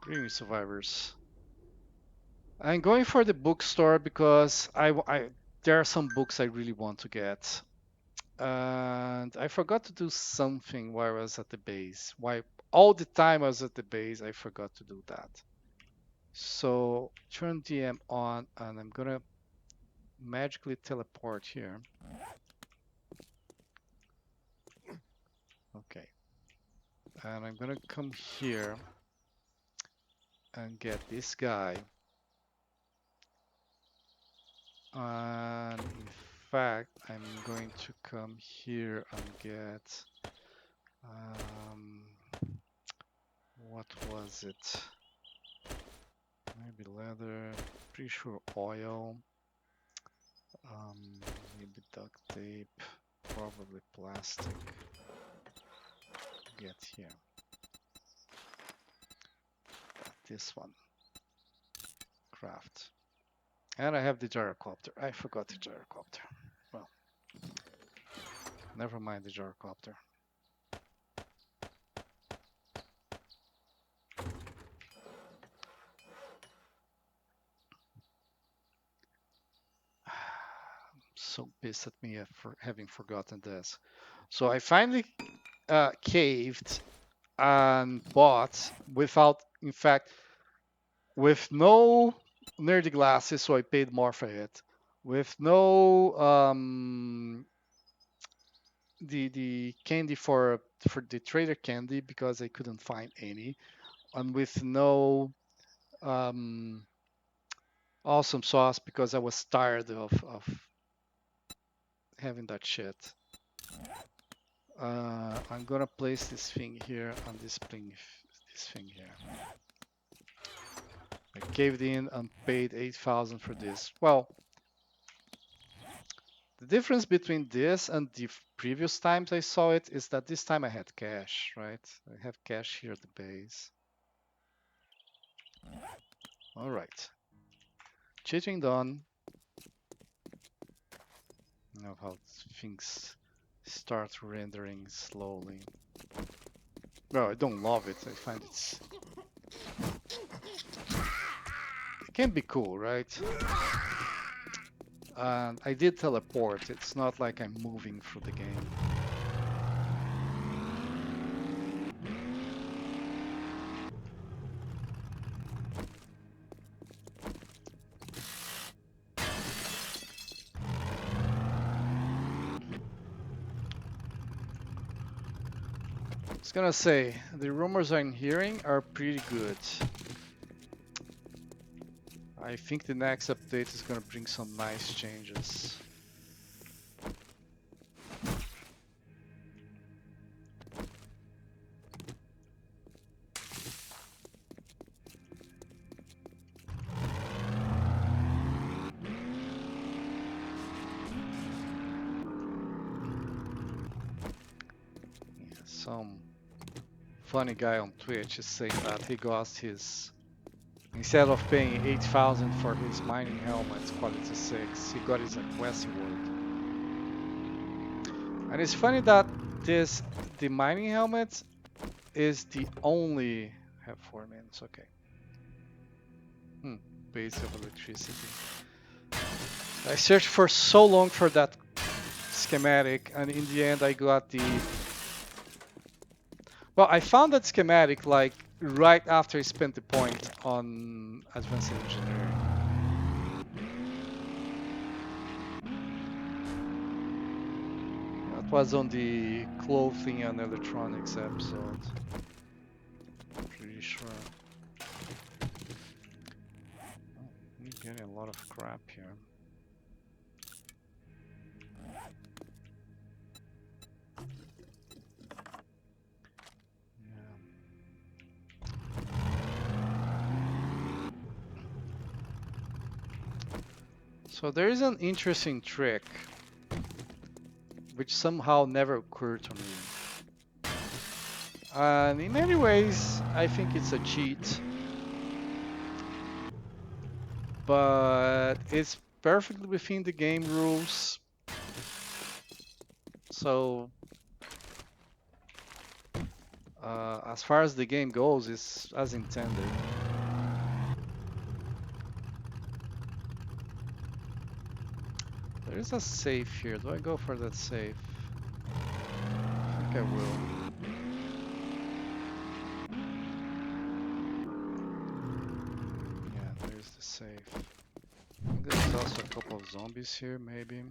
Greetings, survivors. I'm going for the bookstore because there are some books I really want to get. And I forgot to do something while I was at the base. Why all the time I was at the base, I forgot to do that. So turn DM on and I'm gonna magically teleport here. Okay. And I'm gonna come here and get this guy. And in fact, I'm going to come here and get what was it? Maybe leather, pretty sure oil, maybe duct tape, probably plastic. Get here. Got this one. Craft. And I have the gyrocopter. I forgot the gyrocopter. Well, never mind the gyrocopter. So pissed at me for having forgotten this. So I finally caved and bought without, in fact, with no nerdy glasses, so I paid more for it. With no the candy for the trader candy because I couldn't find any, and with no um, awesome sauce because I was tired of having that shit. I'm gonna place this thing here and this thing here. I caved in and paid 8,000 for this. Well, the difference between this and the previous times I saw it is that this time I had cash, right? I have cash here at the base. All right. Cheating done. Now how things start rendering slowly. Well, I don't love it. I find it can be cool, right? And I did teleport. It's not like I'm moving through the game. I was gonna say, the rumors I'm hearing are pretty good. I think the next update is gonna bring some nice changes. Yeah, some funny guy on Twitch is saying that he got his, instead of paying 8,000 for his mining helmet quality 6, he got his quest award. And it's funny that the mining helmet is the only, have 4 minutes, okay. Base of electricity. I searched for so long for that schematic, and in the end I got the, well, I found that schematic like right after I spent the point on advanced engineering. That was on the clothing and electronics episode. Pretty sure. Oh, I'm getting a lot of crap here. So there is an interesting trick which somehow never occurred to me. And in many ways, I think it's a cheat. But it's perfectly within the game rules. So As far as the game goes, it's as intended. There is a safe here. Do I go for that safe? I think I will. Yeah, there's the safe. I think there's also a couple of zombies here, maybe.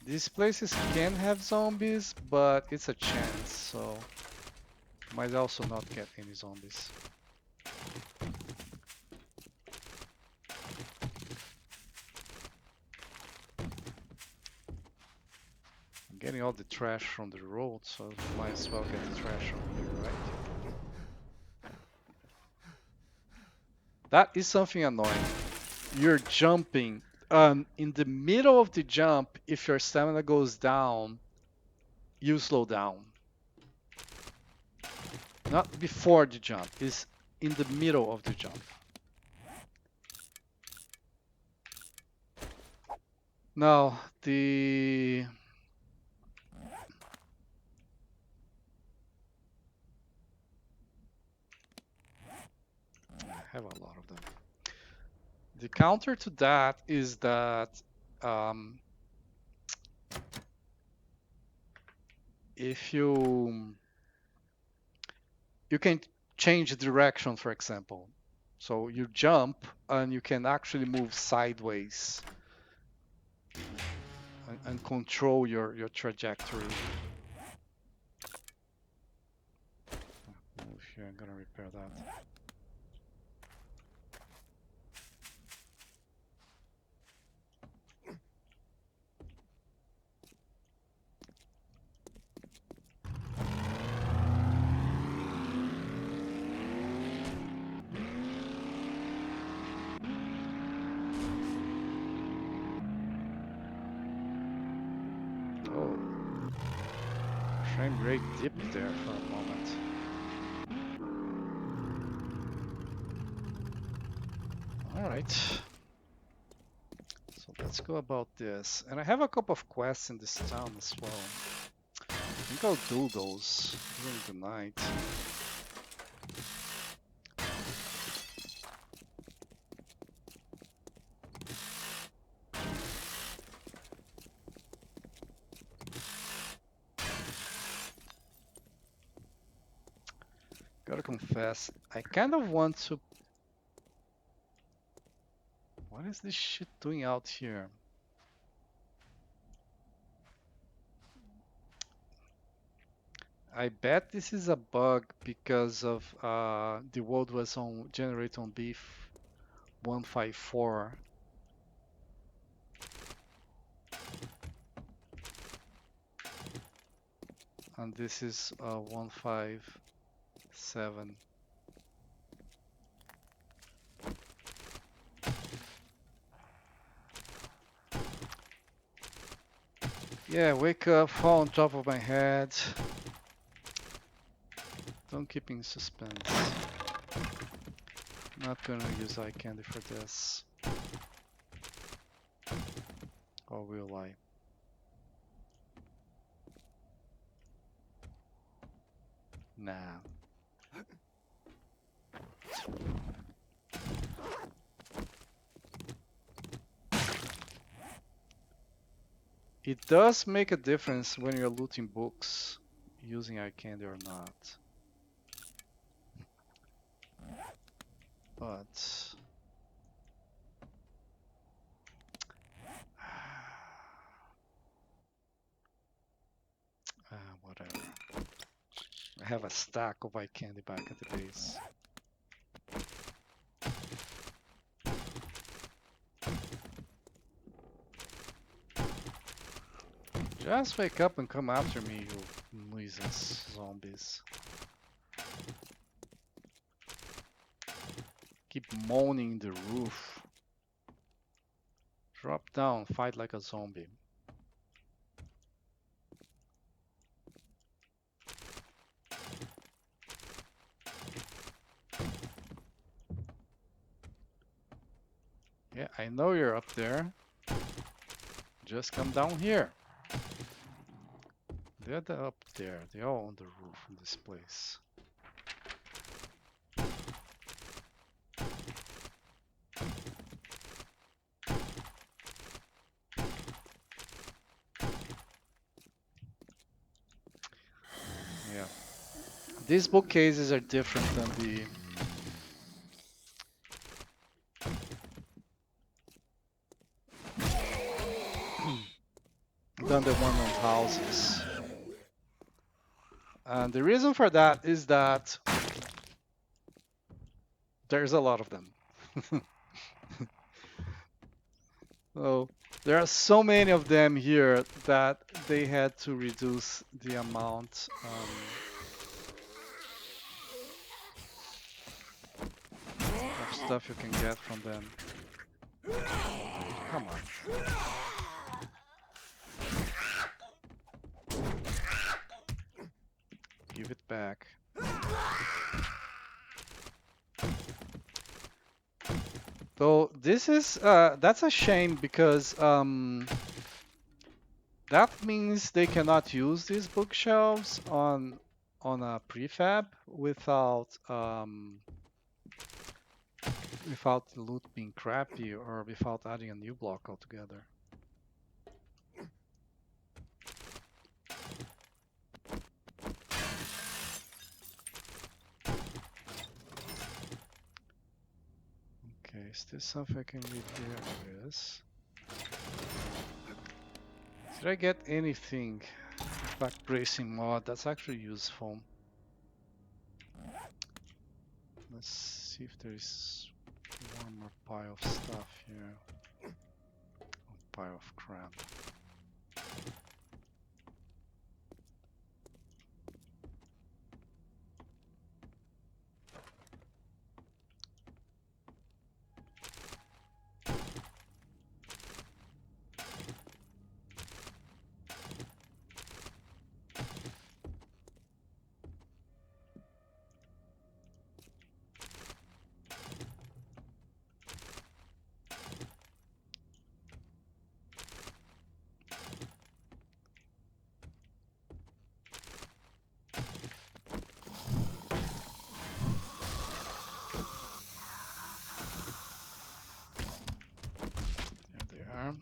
These places can have zombies, but it's a chance, so might also not get any zombies. I'm getting all the trash from the road, so might as well get the trash from here, right? That is something annoying. You're jumping. In the middle of the jump, if your stamina goes down, you slow down. Not before the jump, it's in the middle of the jump. Now, I have a lot of them. The counter to that is that um, if you can change direction, for example. So you jump and you can actually move sideways and control your trajectory. Move here, I'm gonna repair that. Oh, frame rate dipped there for a moment. All right. So let's go about this. And I have a couple of quests in this town as well. I think I'll do those during the night. Gotta confess, I kind of want to... What is this shit doing out here? I bet this is a bug because of the world was on generate on beef 154. And this is 157. Yeah, wake up, fall on top of my head. Don't keep in suspense. Not gonna use eye candy for this. Or will I? Nah. It does make a difference when you're looting books using eye candy or not. But whatever. I have a stack of eye candy back at the base. Just wake up and come after me, you nuisance zombies. Keep moaning the roof. Drop down, fight like a zombie. Yeah, I know you're up there. Just come down here. They're up there. They're all on the roof in this place. Yeah. These bookcases are different than the one on houses. And the reason for that is that there's a lot of them. So there are so many of them here that they had to reduce the amount of stuff you can get from them. Come on. Give it back. So this is that's a shame because that means they cannot use these bookshelves on a prefab without the loot being crappy or without adding a new block altogether. Okay, is this something I can read there? Yes. Did I get anything? Back bracing mod, that's actually useful. Let's see if there's one more pile of stuff here. A pile of crap. There they are.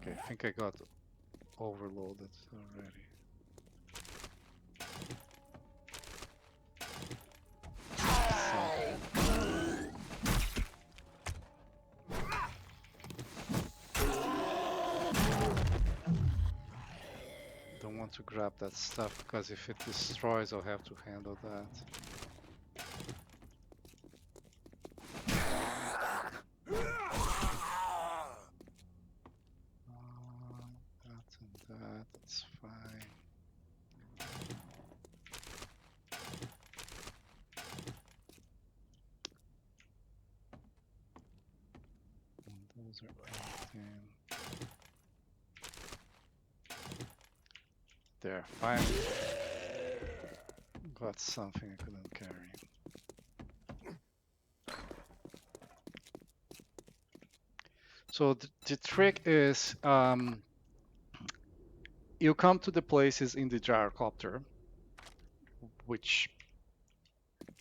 Okay, I think I got overloaded already. Don't want to grab that stuff because if it destroys, I'll have to handle that. That and that, it's fine. And those are 10. There, finally. Got something I couldn't carry. So the trick is you come to the places in the gyrocopter, which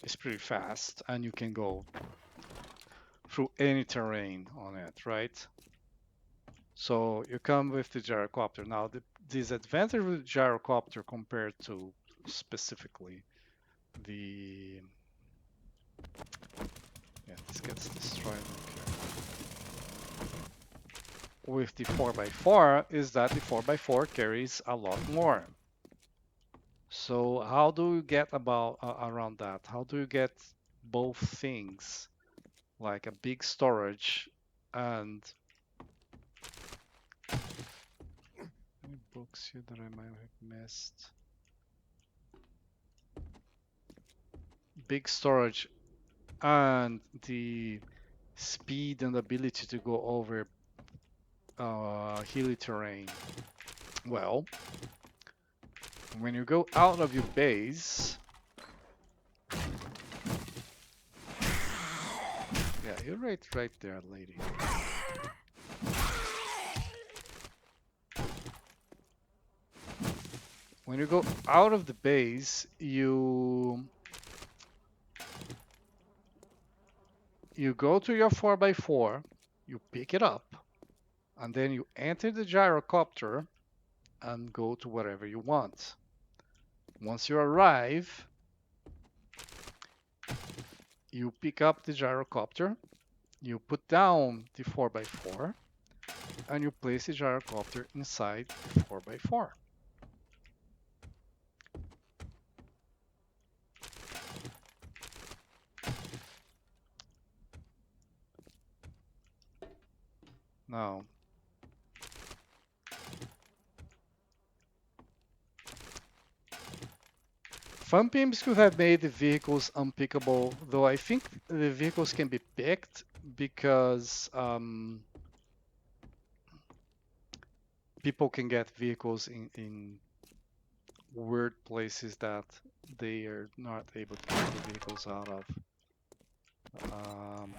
is pretty fast, and you can go through any terrain on it, right? So you come with the gyrocopter. Now the disadvantage with the gyrocopter compared to specifically the this gets destroyed. With the 4x4 is that the 4x4 carries a lot more. So how do you get around that? How do you get both things, like a big storage and any books here that I might have missed? big storage and the speed and ability to go over hilly terrain. Well, when you go out of your base, yeah, you're right there, lady. When you go out of the base, you go to your 4x4, you pick it up, and then you enter the gyrocopter and go to wherever you want. Once you arrive, you pick up the gyrocopter, you put down the 4x4, and you place the gyrocopter inside the 4x4. Now, Fun Pimps could have made the vehicles unpickable, though I think the vehicles can be picked because people can get vehicles in weird places that they are not able to get the vehicles out of. Um,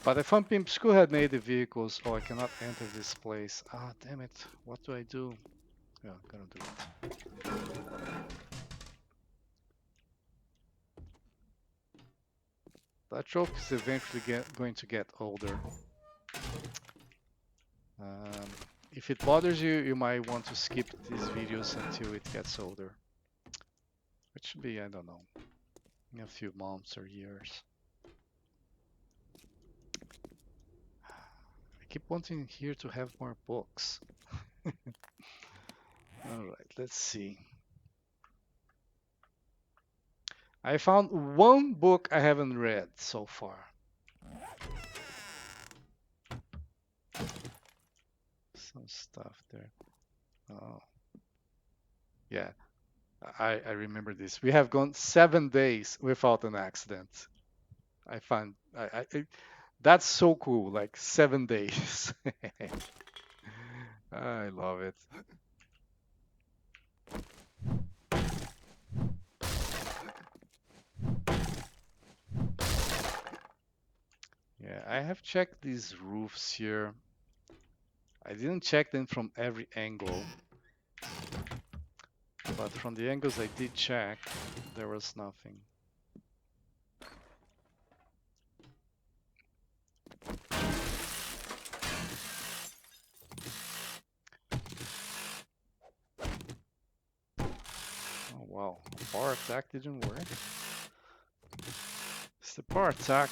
but if Fun Pimps could have made the vehicles, oh, I cannot enter this place. Ah, damn it! What do I do? Yeah, I'm gonna do it. That trope is eventually going to get older. Um, if it bothers you, you might want to skip these videos until it gets older. Which should be, I don't know, in a few months or years. I keep wanting here to have more books. Alright, let's see. I found one book I haven't read so far. Some stuff there. Oh. Yeah, I remember this. We have gone 7 days without an accident. I find that's so cool, like 7 days. I love it. Yeah, I have checked these roofs here. I didn't check them from every angle, but from the angles I did check, there was nothing. Oh wow, power attack didn't work. Is the power attack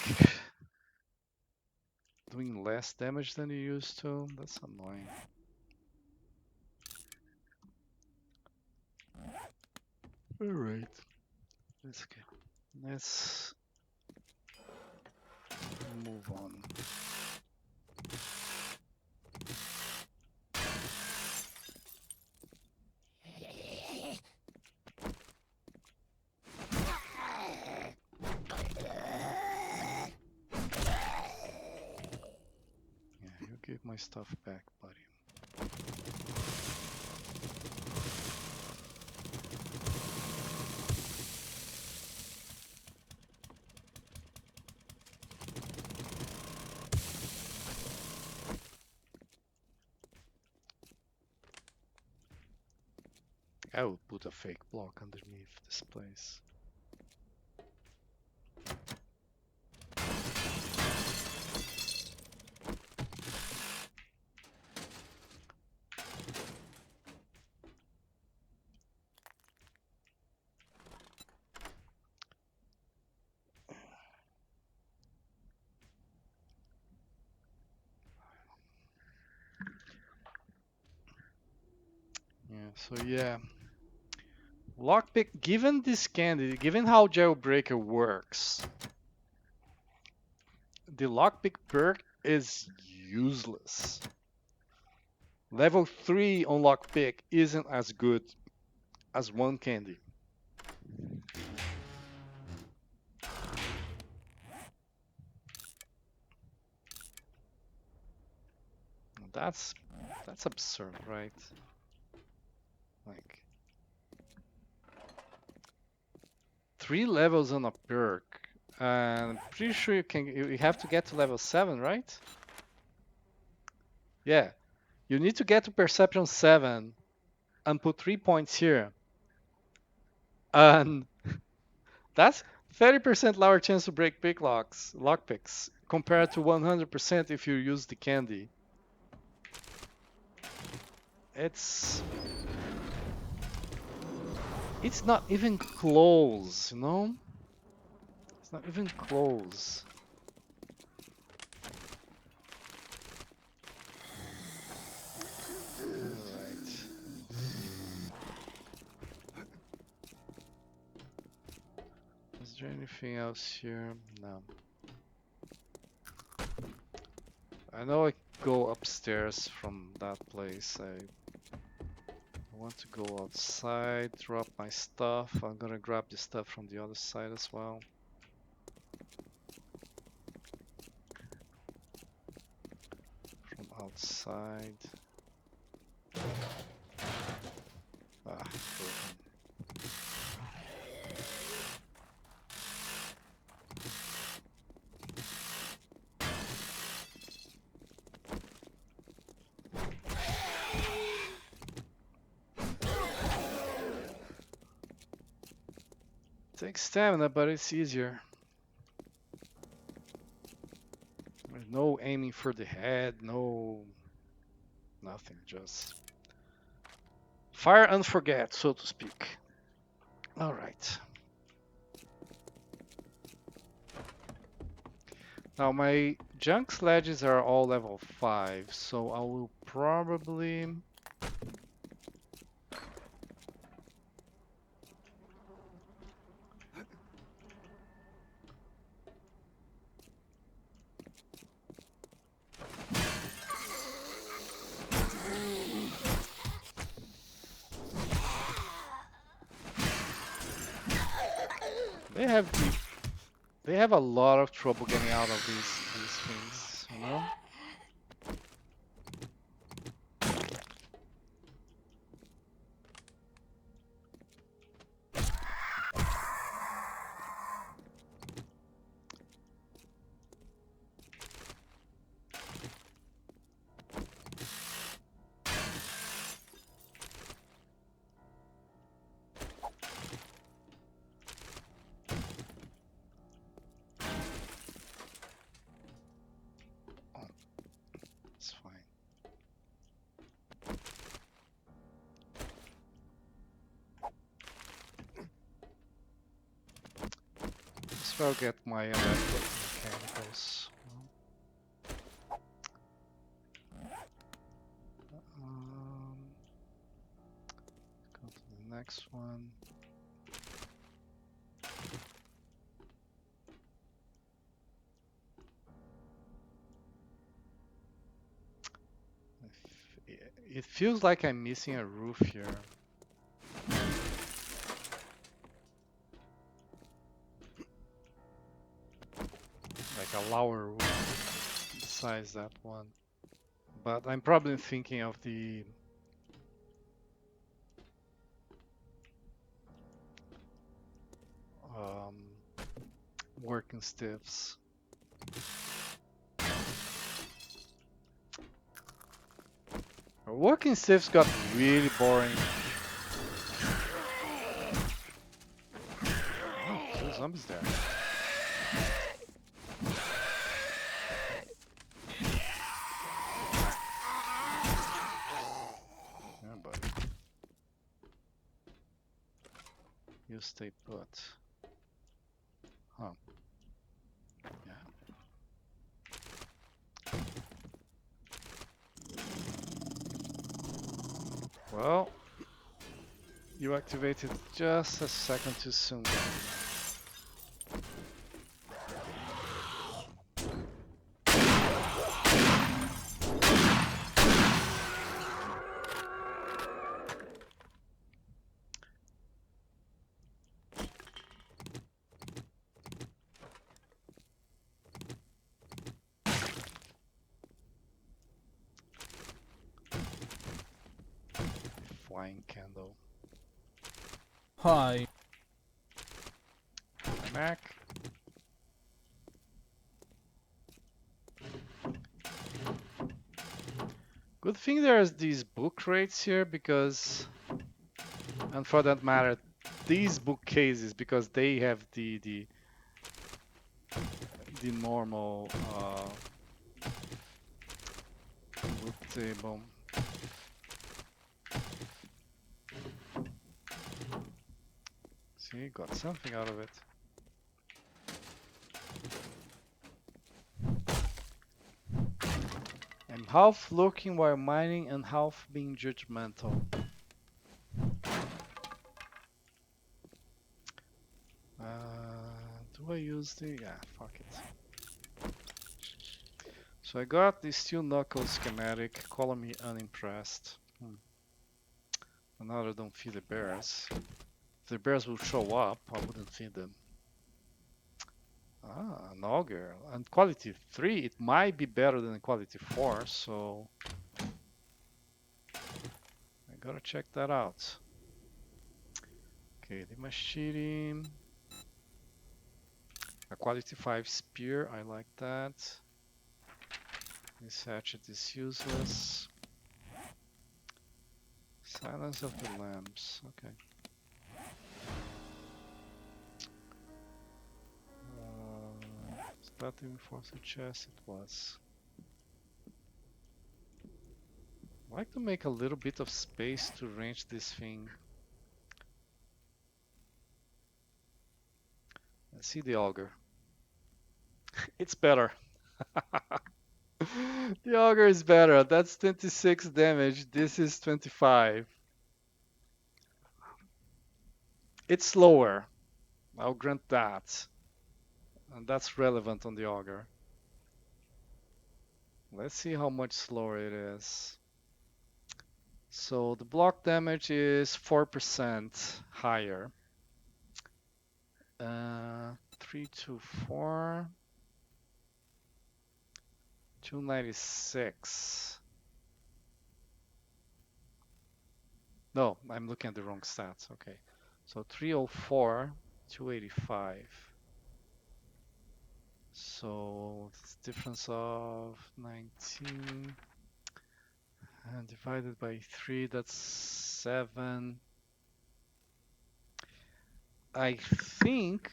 doing less damage than you used to? That's annoying. Alright. Let's move on. Yeah, you give my stuff back, buddy. I would put a fake block underneath this place. Yeah, so yeah. Lockpick, given this Kandy, given how Jailbreaker works, the lockpick perk is useless. Level 3 on lockpick isn't as good as one candy. That's absurd, right? Like 3 levels on a perk, and I'm pretty sure you have to get to level 7, right? Yeah, you need to get to perception 7 and put 3 points here, and that's 30% lower chance to break lockpicks compared to 100% if you use the candy. It's not even close, you know? It's not even close. Alright. Is there anything else here? No. I know I go upstairs from that place. I want to go outside, drop my stuff. I'm gonna grab the stuff from the other side as well. From outside. Ah, broken. Takes stamina, but it's easier. There's no aiming for the head, no nothing, just fire and forget, so to speak. Alright. Now my junk sledges are all level 5, so I will probably they have a lot of trouble getting out of these things, you know? Oh, it's fine. Just will get my electric mechanicals. Go to the next one. It feels like I'm missing a roof here. Like a lower roof besides that one. But I'm probably thinking of the working stiffs. Our working stiffs got really boring. Oh, there's zombies there. Yeah, buddy. You stay put. Huh. Yeah. Well, you activated just a second too soon. flying candle. Hi. Mac. Good thing there's these book rates here because, and for that matter, these bookcases because they have the normal book table. See, got something out of it. I'm half looking while mining and half being judgmental. Do I use the... Yeah, fuck it. So I got the steel knuckle schematic, calling me unimpressed. Another don't feed the bears. If the bears will show up, I wouldn't feed them. Ah, an auger. And quality 3, it might be better than quality 4, so... I gotta check that out. Okay, the machine. A quality 5 spear, I like that. This hatchet is useless. Silence of the lambs, okay. Is that the reinforced chest? It was. I'd like to make a little bit of space to range this thing. Let's see the auger. It's better. The auger is better. That's 26 damage. This is 25. It's slower. I'll grant that. And that's relevant on the auger. Let's see how much slower it is. So the block damage is 4% higher. 324. 296. No, I'm looking at the wrong stats. Okay. So 304, 285. So it's difference of 19 and divided by 3, that's 7. I think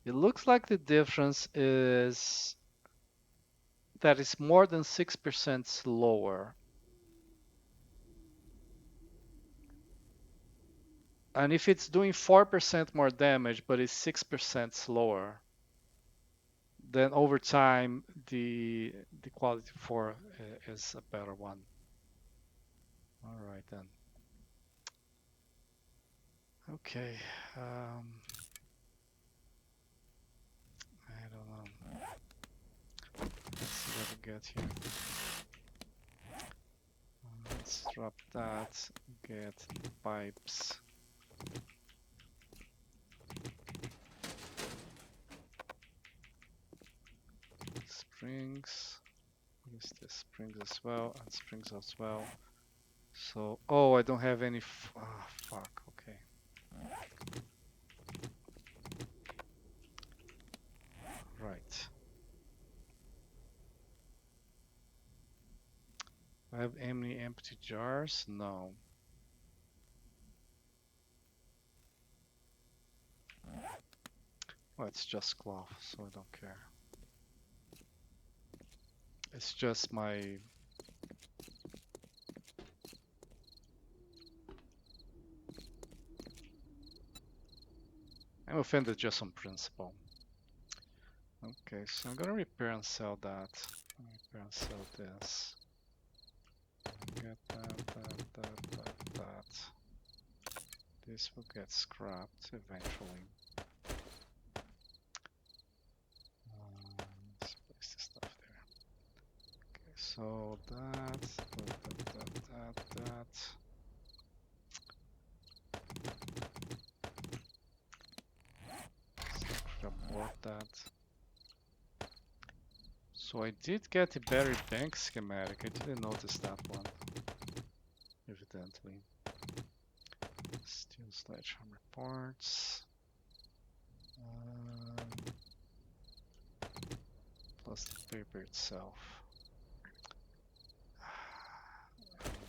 it looks like the difference is that it's more than 6% slower. And if it's doing 4% more damage, but it's 6% slower, then over time the quality 4 is a better one. All right then. Okay. I don't know. Let's see what we get here. Let's drop that. Get the pipes. Springs. What is this? Springs as well, and springs as well. So, oh, I don't have any. Ah, fuck. Okay. Right. I have any empty jars? No. Well, it's just cloth, so I don't care. It's just my... I'm offended just on principle. Okay, so I'm gonna repair and sell that. Repair and sell this. Get that. This will get scrapped eventually. Let's place the stuff there. Okay, so that. So abort that. So I did get a battery bank schematic. I didn't notice that one. evidently. Steel sledgehammer parts. Plastic paper itself.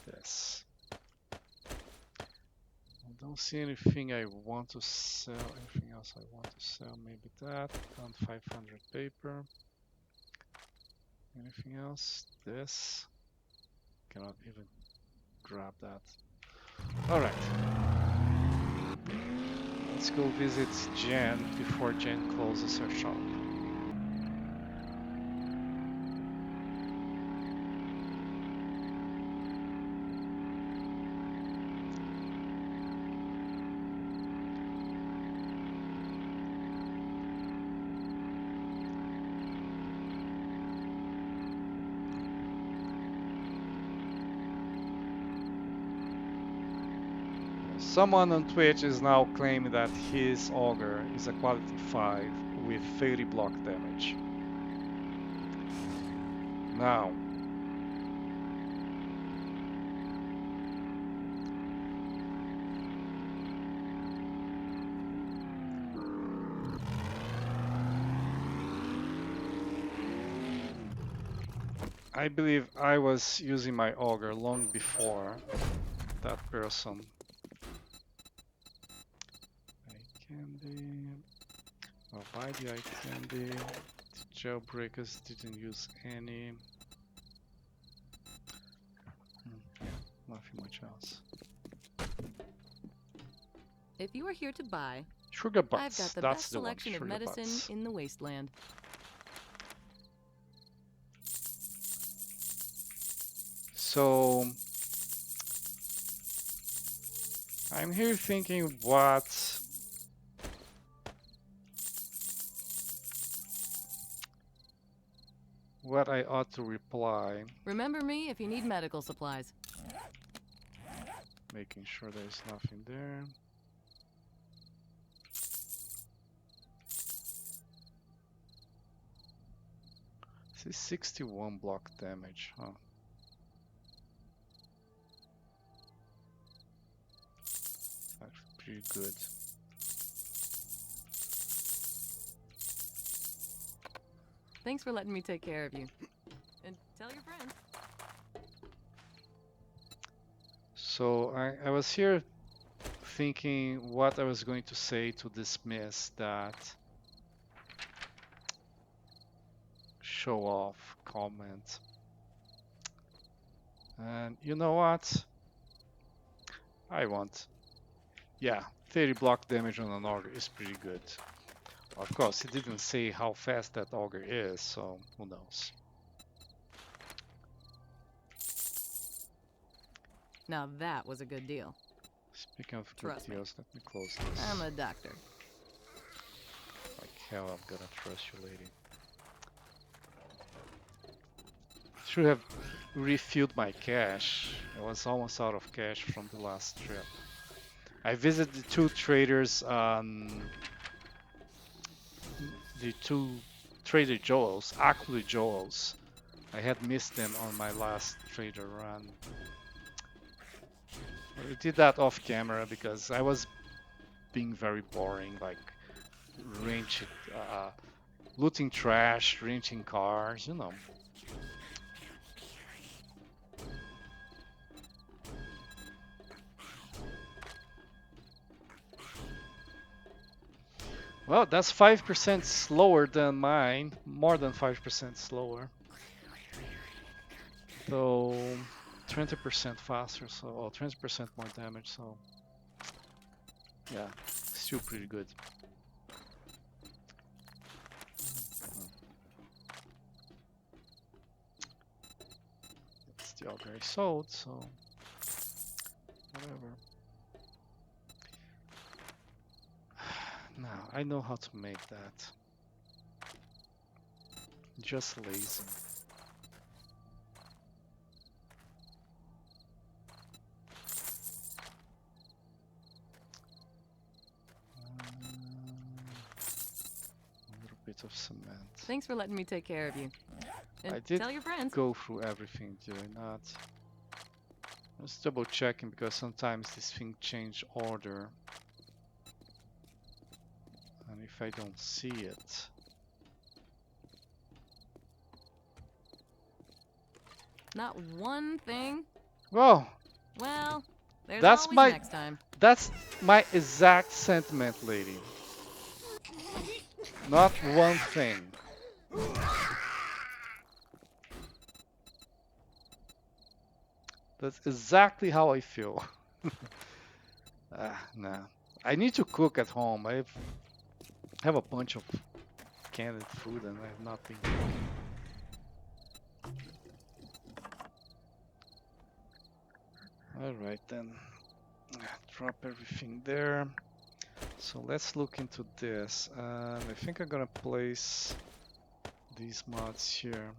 This. I don't see anything I want to sell. Anything else I want to sell? Maybe that. Found 500 paper. Anything else? This. Cannot even grab that. Alright. Let's go visit Jen before Jen closes her shop. Someone on Twitch is now claiming that his auger is a quality 5 with 30 block damage. Now, I believe I was using my auger long before that person. Kandy. I'll buy the Kandy. The jailbreakers didn't use any. Yeah, nothing much else. If you are here to buy, Sugar butts. I've got the That's best the one. selection of Sugar medicine butts. in the wasteland. So I'm here thinking what I ought to reply. Remember me if you need medical supplies. Making sure there's nothing there. This is 61 block damage, huh? That's pretty good. Thanks for letting me take care of you. And tell your friends. So I was here thinking what I was going to say to dismiss that show off comment. And you know what? I want. Yeah, 30 block damage on an auger is pretty good. Of course, it didn't say how fast that auger is, so who knows. Now that was a good deal. Speaking of good Trust me. deals, let me close this. I'm a doctor. Like hell, I'm gonna trust you, lady. Should have refilled my cash. I was almost out of cash from the last trip. I visited the two traders on the two Trader Joe's, actually Joe's. I had missed them on my last trader run. I did that off camera because I was being very boring, like looting trash, renting cars, you know. Well, that's 5% slower than mine, more than 5% slower. Though 20% faster, so or 20% more damage, so yeah, still pretty good. It's the auger I sold, so whatever. Now I know how to make that. Just lazy. A little bit of cement. Thanks for letting me take care of you. And I did tell your friends. go through everything, did I not? Just double checking because sometimes this thing change order. And if I don't see it. Not one thing? Well, Well, there's that's always my next time. that's my exact sentiment, lady. Not one thing. That's exactly how I feel. Nah. I need to cook at home. I have a bunch of canned food and I have not been cooking. All right then. Drop everything there. So let's look into this. And I think I'm gonna place these mods here.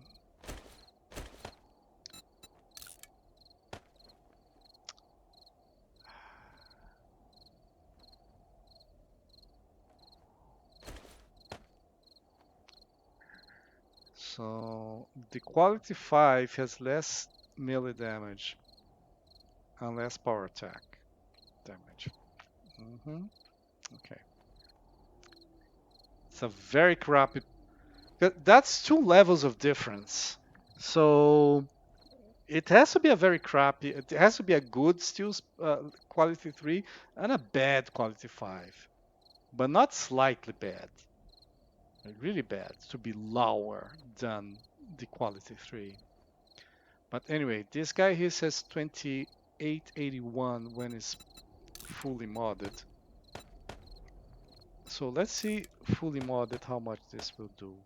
So the quality 5 has less melee damage and less power attack damage. Okay. It's a very crappy. That's 2 levels of difference. So it has to be a very crappy. It has to be a good steel quality 3 and a bad quality 5, but not slightly bad. Like really bad to be lower than the quality 3. But anyway, this guy here says 2881 when it's fully modded. So let's see fully modded how much this will do.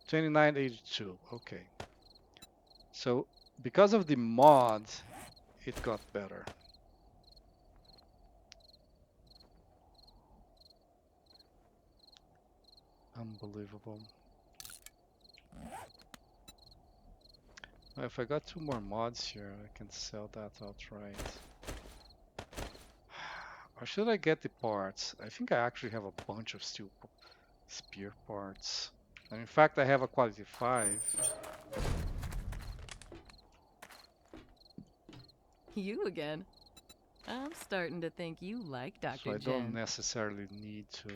2982. Okay. So because of the mod, it got better. Unbelievable. If I got 2 more mods here, I can sell that outright. Or should I get the parts? I think I actually have a bunch of steel spear parts. And in fact, I have a quality 5. You again. I'm starting to think you like So Dr. I don't Jen. necessarily need to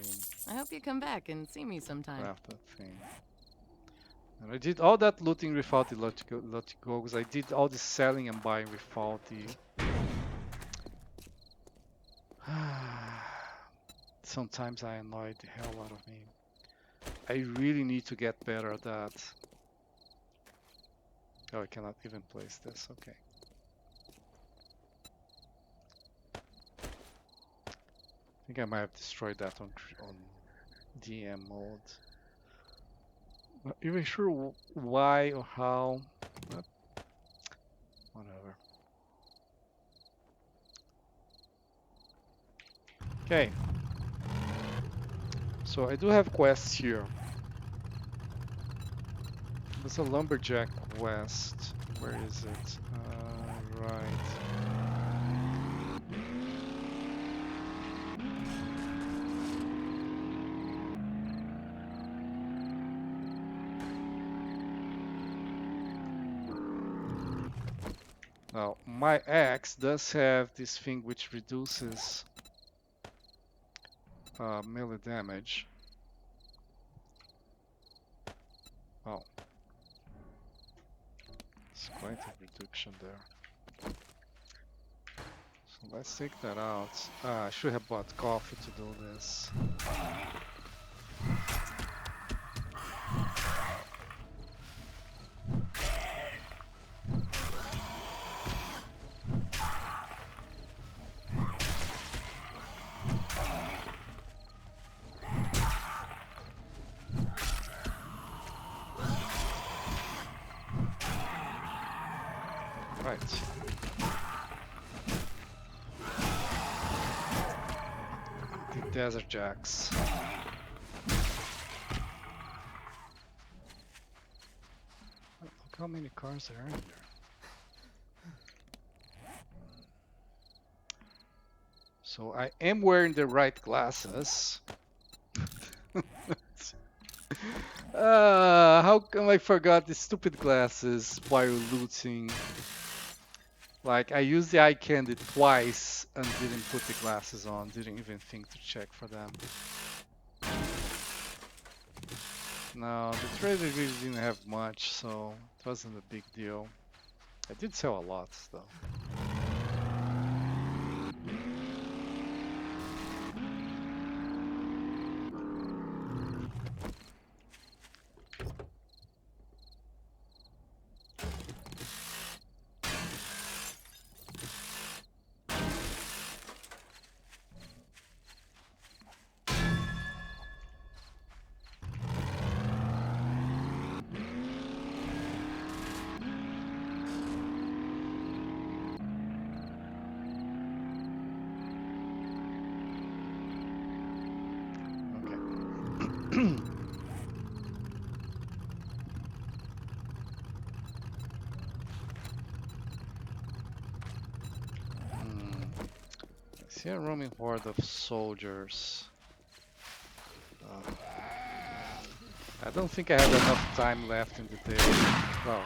I hope you come back and see me sometime. craft that thing. And I did all that looting without the Loticos. I did all the selling and buying without the... Sometimes I annoy the hell out of me. I really need to get better at that. Oh, I cannot even place this. Okay. I think I might have destroyed that on DM mode. Not even sure why or how, but whatever. Okay. So I do have quests here. There's a lumberjack quest. Where is it? Right. Now, my axe does have this thing which reduces melee damage. Oh. It's quite a reduction there. So let's take that out. I should have bought coffee to do this. Right. The desert jacks. Look how many cars there are in there. So I am wearing the right glasses. How come I forgot the stupid glasses while looting? Like I used the eye candy twice and didn't put the glasses on, didn't even think to check for them. No, the trader really didn't have much, so it wasn't a big deal. I did sell a lot though. Okay. I see a roaming horde of soldiers. Uh, I don't think I have enough time left in the day. Well,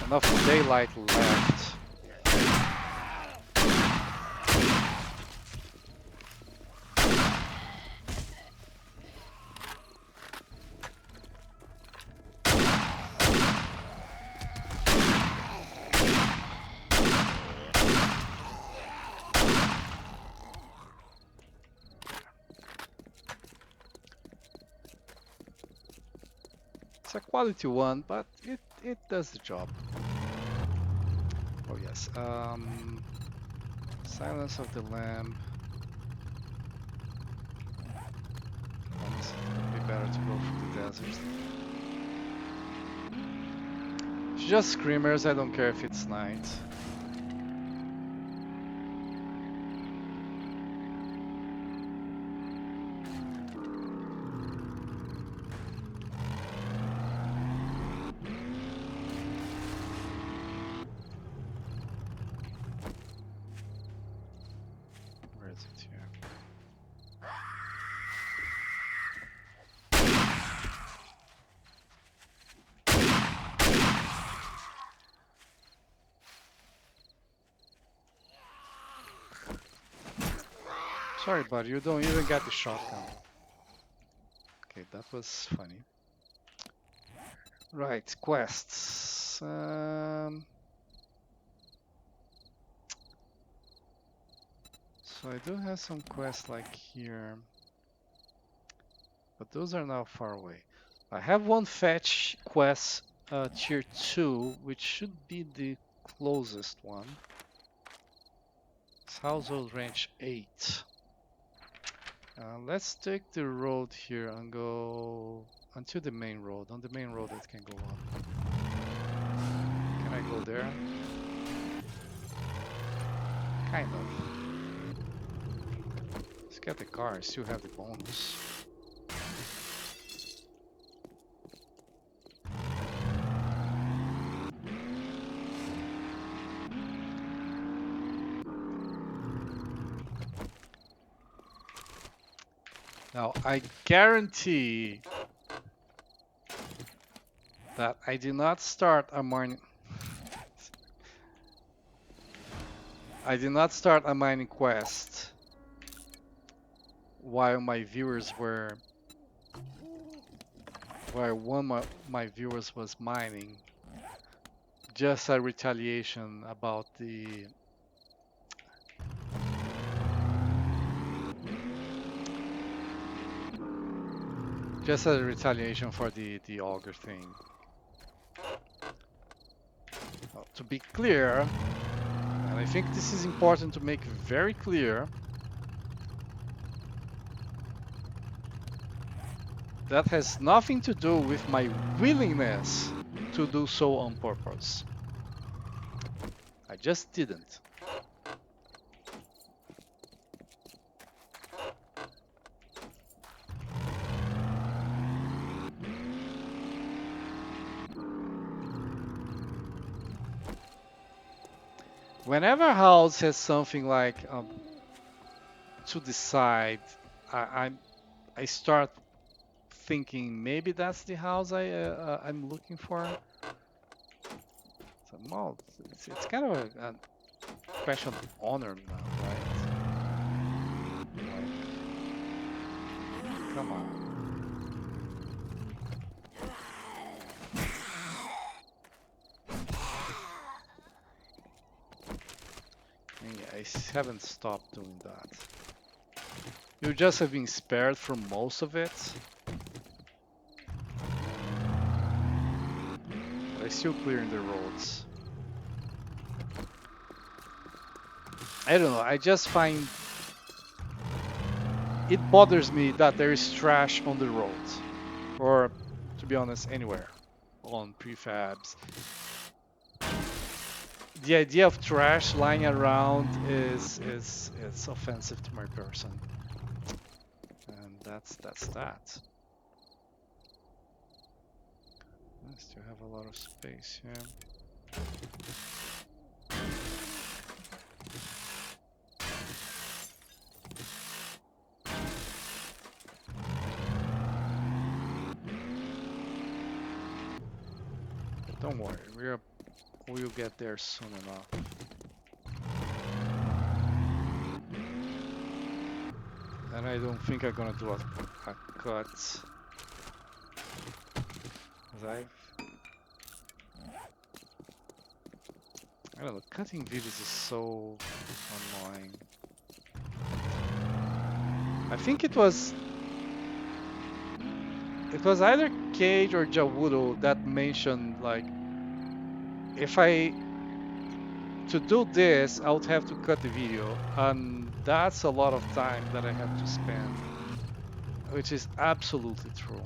enough daylight left. It's a quality one, but it does the job. Oh yes. Silence of the Lamb. It would be better to go through the desert. It's just screamers. I don't care if it's night. Where is it here? Sorry, buddy. You don't even get the shotgun. Okay, that was funny. Right, quests. So I do have some quests like here, but those are now far away. I have one fetch quest, tier 2, which should be the closest one. It's Household Ranch 8. Let's take the road here and go until the main road. On the main road it can go on. Can I go there? Kind of. Let's get the car, I still have the bonus. Now, I guarantee that I did not start a mining... I did not start a mining quest while my viewers were... While one of my viewers was mining. Just a retaliation about the... Just a retaliation for the auger thing. Well, to be clear, and I think this is important to make very clear, that has nothing to do with my willingness to do so on purpose. I just didn't. Whenever House has something like to decide, I, I start thinking maybe that's the house I'm looking for. So Well, it's kind of a question of honor now, right? Like, come on. And yeah, haven't stopped doing that. You just have been spared from most of it, but I still clearing the roads. I don't know. I just find it bothers me that there is trash on the roads, or to be honest, anywhere on prefabs. The idea of trash lying around is it's offensive to my person, and that's that. I still have a lot of space here. Don't worry, we'll get there soon enough. And I don't think I'm gonna do a cut. 'Cause I don't know, cutting videos is so annoying. I think it was either Cage or Jawudo that mentioned like if I to do this I would have to cut the video, and that's a lot of time that I have to spend, which is absolutely true.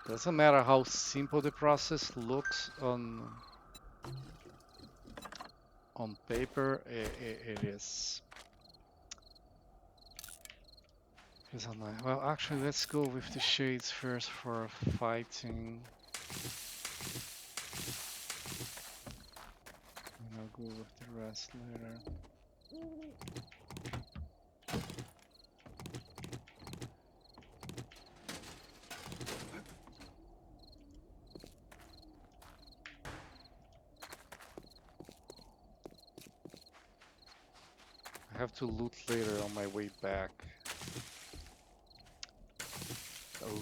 Doesn't matter how simple the process looks on paper, it is. Is online. Well, actually, let's go with the shades first for fighting. And I'll go with the rest later. I have to loot later on my way back.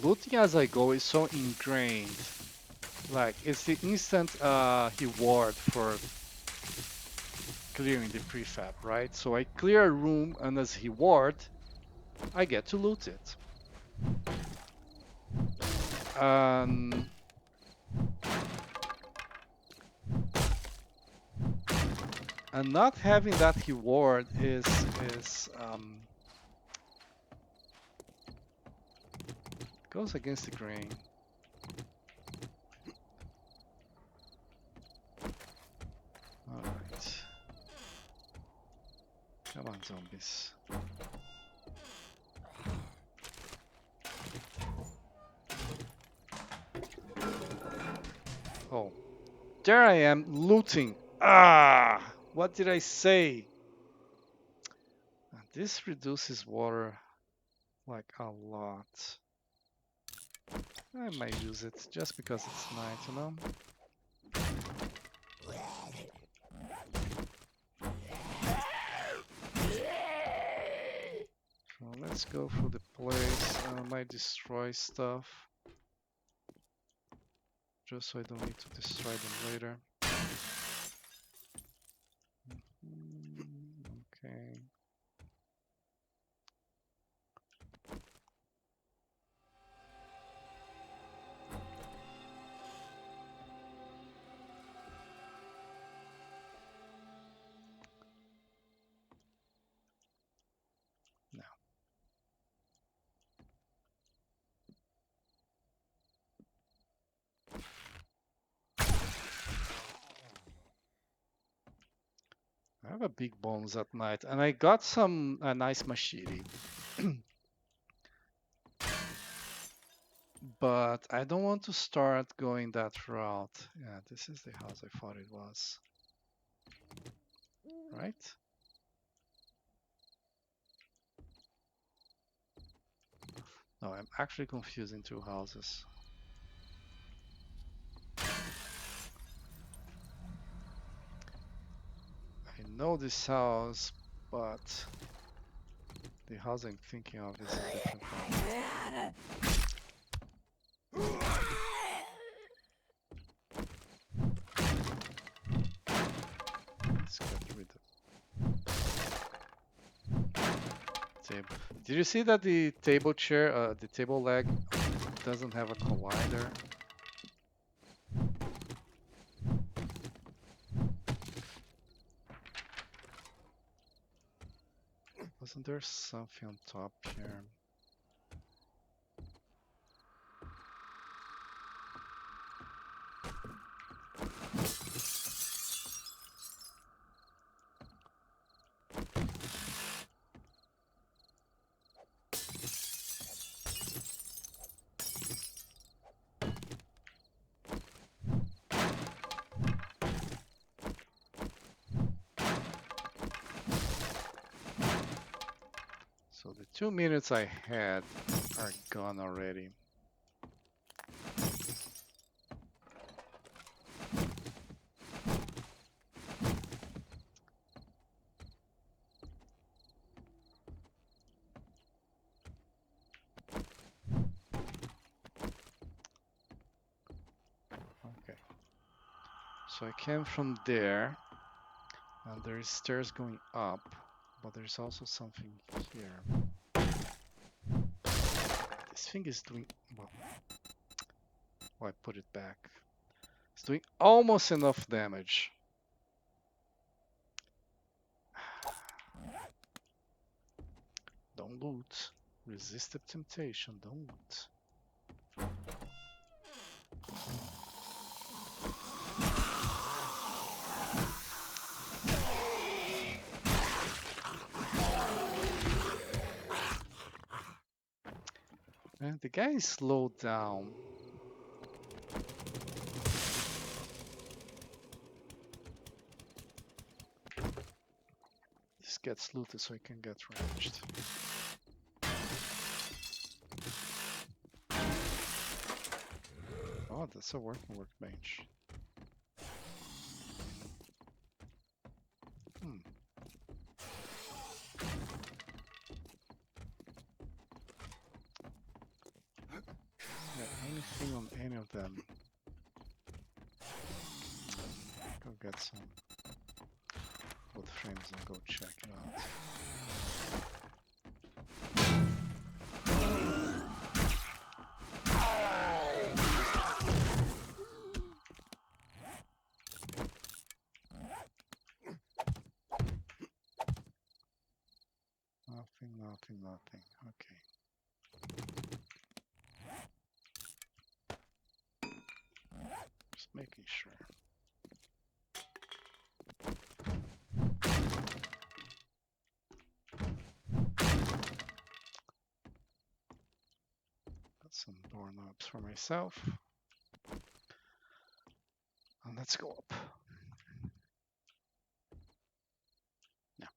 Looting as I go is so ingrained. Like, it's the instant reward for clearing the prefab, right? So I clear a room, and as reward, I get to loot it. Um, and not having that reward is goes against the grain. All right, come on, zombies. Oh, there I am looting. Ah, what did I say? This reduces water like a lot. I might use it just because it's night, you know? So let's go through the place. I might destroy stuff. Just so I don't need to destroy them later. Okay. Now, I have a big bones at night, and I got some a nice machete. But I don't want to start going that route. Yeah, this is the house I thought it was. Right? No, I'm actually confusing two houses. I know this house, but the house I'm thinking of is a different one. Let's get rid of table. Did you see that the table chair, the table leg doesn't have a collider? Wasn't there something on top here? So the 2 minutes I had are gone already. Okay. So I came from there, and there's stairs going up, but there's also something here. This thing is doing, well, I put it back. It's doing almost enough damage. Don't loot. Resist the temptation, don't loot. And the guy is slowed down. This gets looted so he can get ranged. Oh, that's a working workbench. Hmm. Yeah, anything on any of them? Go get some wood frames and go check it out. Nothing, nothing, nothing. Okay. Just making sure. Got some doorknobs for myself. And let's go up. Yeah.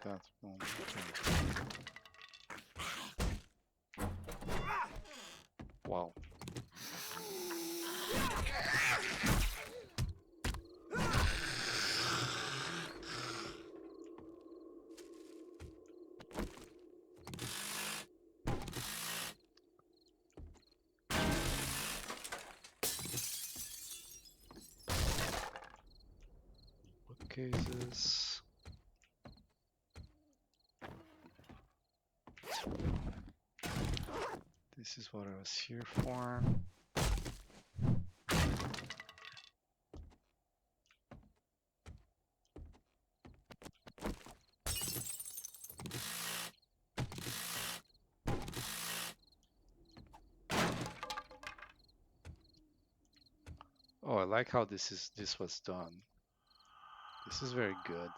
That won't do. Wow. Bookcases. This is what I was here for. Oh, I like how this was done. This is very good.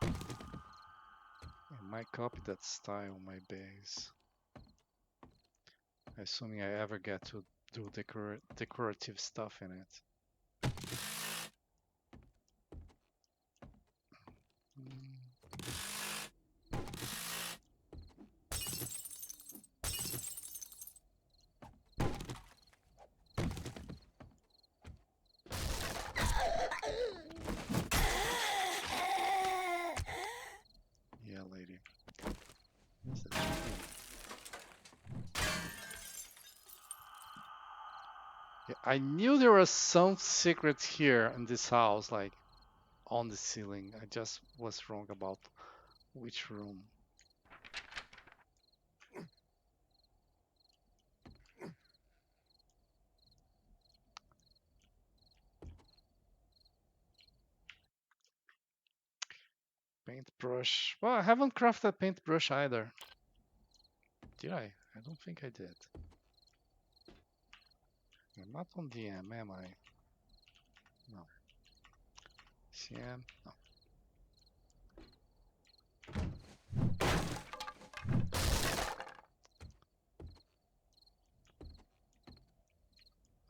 I might copy that style on my base. Assuming I ever get to do decorative stuff in it. Yeah, lady. What's that? Yeah, I knew there was some secret here in this house, like on the ceiling. I just was wrong about which room. Paintbrush. Well, I haven't crafted paintbrush either. Did I? I don't think I did. I'm not on DM, am I? No. CM? No.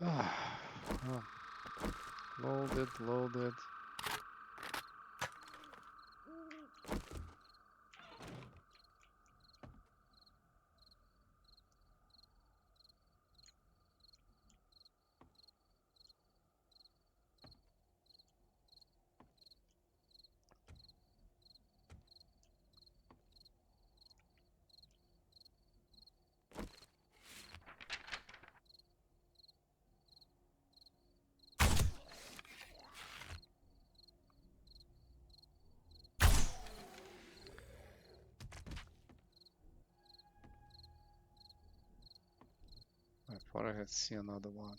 Oh. Loaded, loaded. I thought I had seen another one.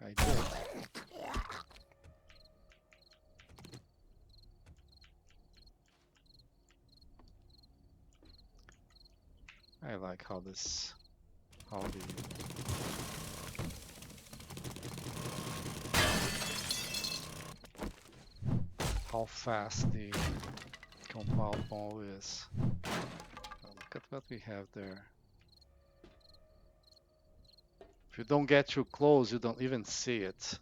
I did. I like how how fast the compound ball is. Oh, look at what we have there. If you don't get too close, you don't even see it.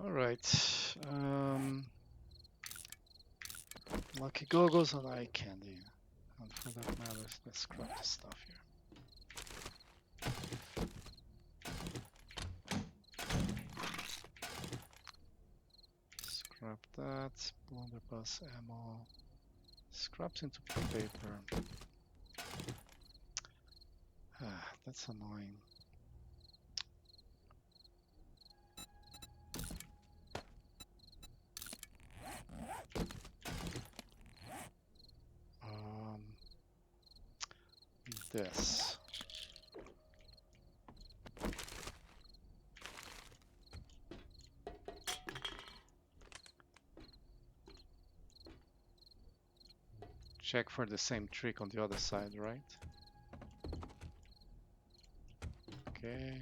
All right. Lucky goggles and eye candy. And for that matter, let's scrap the stuff here. Scrap that. Blunderbuss ammo. Scraps into paper. Ah, that's annoying. This. Check for the same trick on the other side, right? Okay.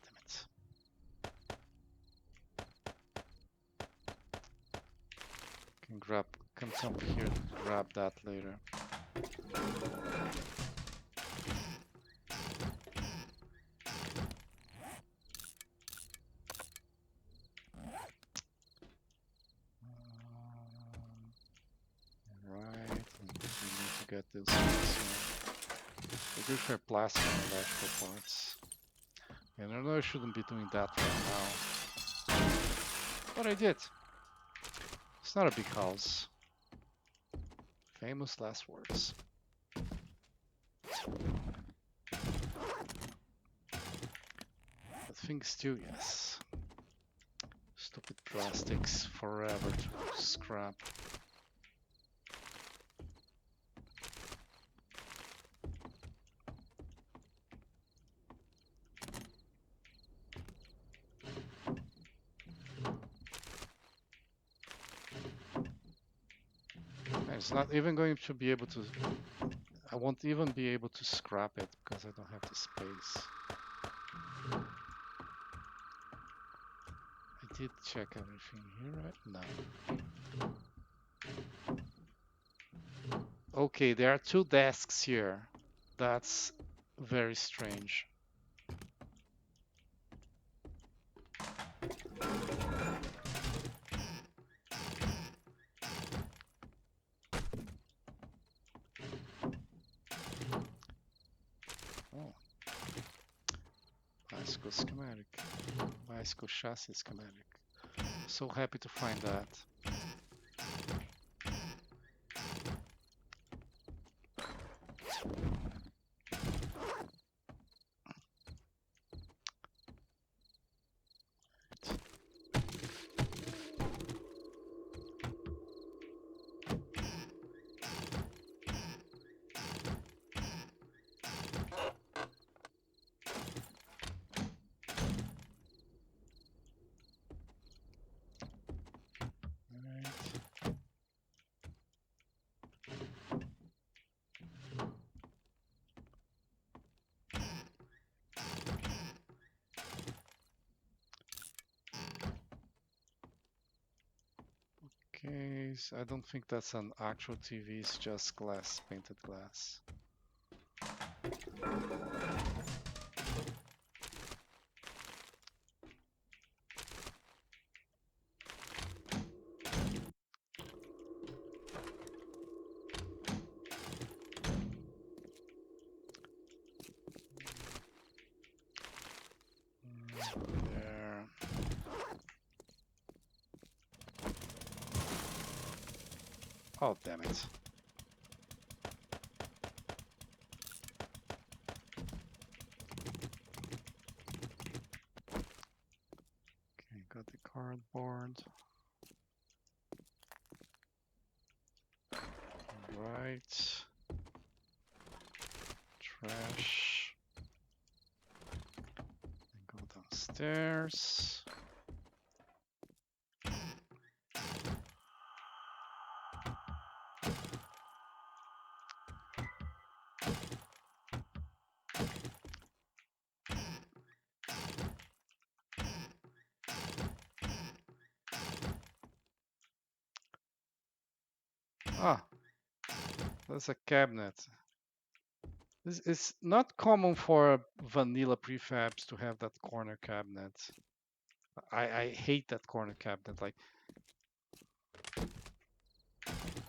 Damn it. Can come here and grab that later. Right, and we need to get those things here. We do for plastic and electrical parts. And I know I shouldn't be doing that right now. But I did. It's not a big house. Famous last words. I think still yes. Stupid plastics forever to scrap. It's not even going to be able to. I won't even be able to scrap it because I don't have the space. I did check everything here, right? No. Okay, there are 2 desks here. That's very strange. Oh, bicycle schematic. Bicycle chassis schematic. So happy to find that. Right. Okay, so I don't think that's an actual TV, it's just glass, painted glass. There. Oh, damn it. Okay, got the cardboard. Right. Trash. And go downstairs. Ah, that's a cabinet. This is not common for vanilla prefabs to have that corner cabinet. I hate that corner cabinet. Like,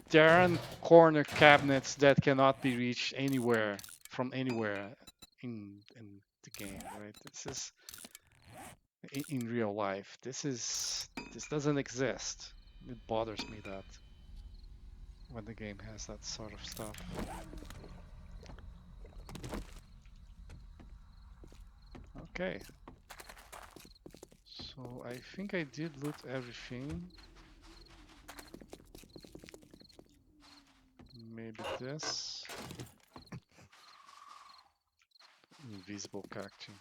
there are corner cabinets that cannot be reached anywhere from anywhere in the game, right? This is in real life. This doesn't exist. It bothers me that when the game has that sort of stuff. Okay. So I think I did loot everything. Maybe this. Invisible cacti.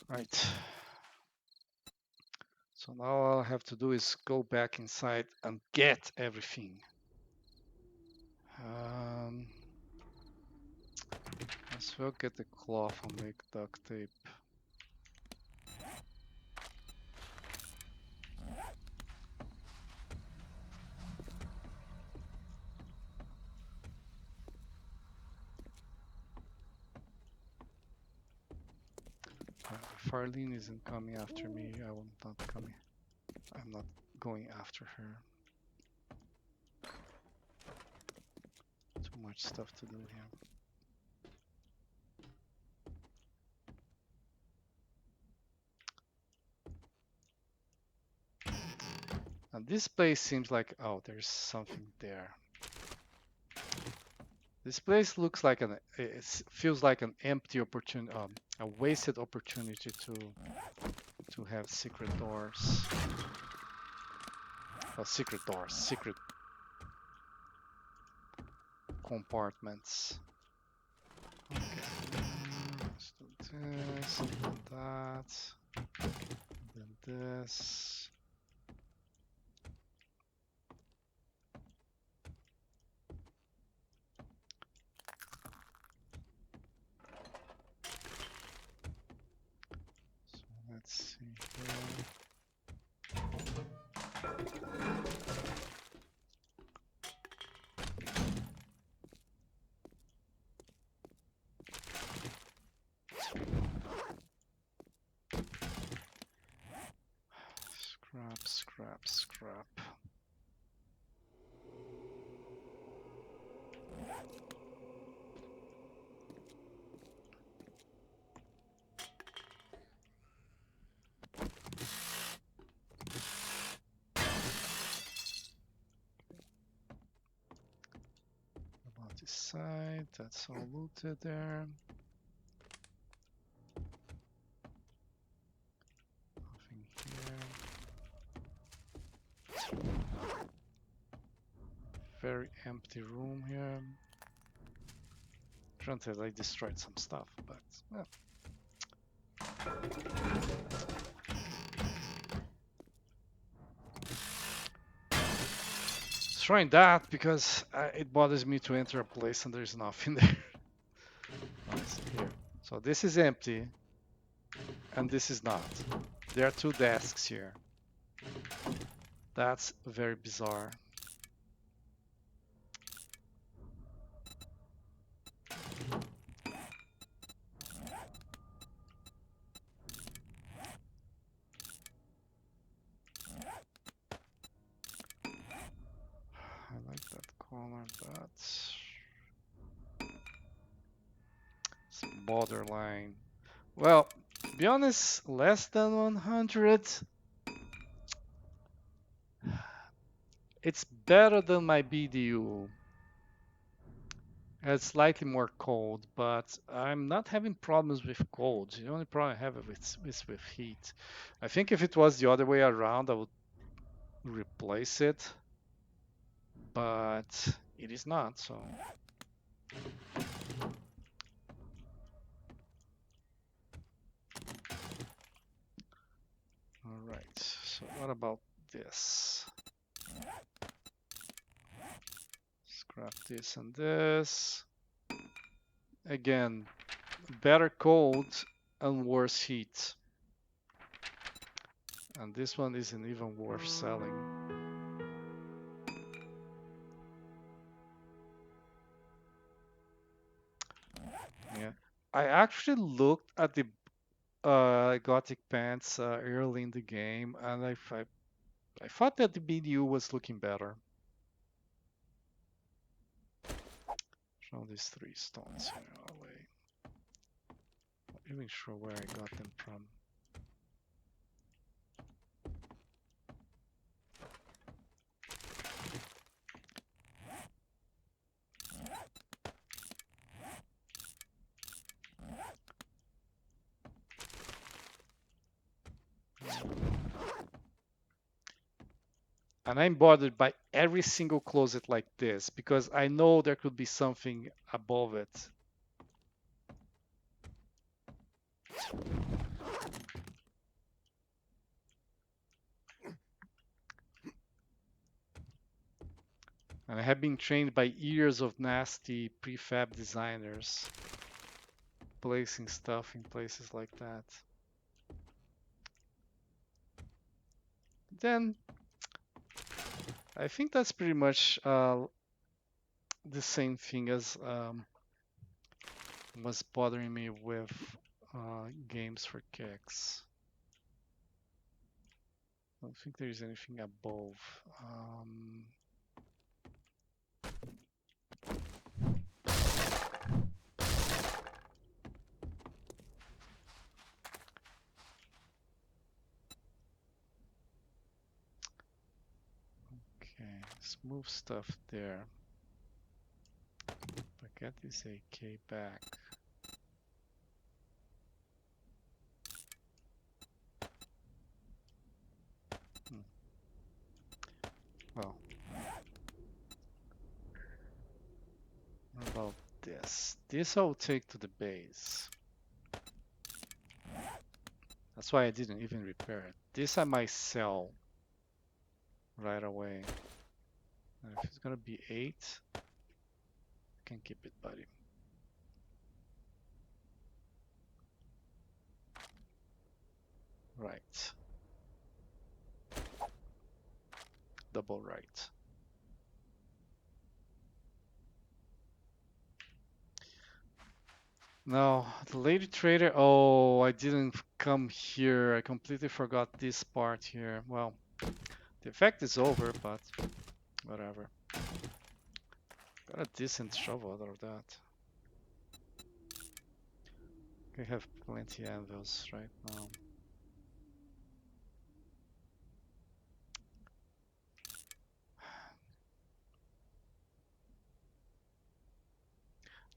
Right. So now all I have to do is go back inside and get everything. As well get the cloth and make duct tape. If Arlene isn't coming after me, I will not coming. I'm not going after her. Too much stuff to do here. And this place seems like, oh, there's something there. This place looks like it feels like an empty opportunity, a wasted opportunity to have secret doors. Secret doors, secret compartments. Okay. Let's do this, and then that, and then this. So let's see here. Scrap, scrap, scrap. About this side, that's all looted there. Nothing here. Very empty room here. Granted, I destroyed some stuff, but well. Destroying that because it bothers me to enter a place and there's nothing there. Here. So this is empty, and this is not. There are two desks here. That's very bizarre. I like that color, but it's borderline. Well, to be honest, less than 100. It's better than my BDU. It's slightly more cold, but I'm not having problems with cold. The only problem I have is with heat. I think if it was the other way around, I would replace it, but it is not, so. All right, so what about this? Scrap this and this. Again, better cold and worse heat. And this one isn't even worth selling. Yeah, I actually looked at the Gothic pants early in the game, and I thought that the BDU was looking better. Show these 3 stones here. Oh, wait. Not even sure where I got them from. And I'm bothered by every single closet like this because I know there could be something above it. And I have been trained by years of nasty prefab designers placing stuff in places like that. Then I think that's pretty much the same thing as was bothering me with games for kicks. I don't think there's anything above. Let's move stuff there. But get this AK back. Hmm. Well, what about this? This I'll take to the base. That's why I didn't even repair it. This I might sell right away. If it's gonna be 8, I can keep it, buddy. Right. Double right. No, the lady trader. Oh, I didn't come here. I completely forgot this part here. Well, the effect is over, but whatever. Got a decent shovel out of that. We have plenty anvils right now.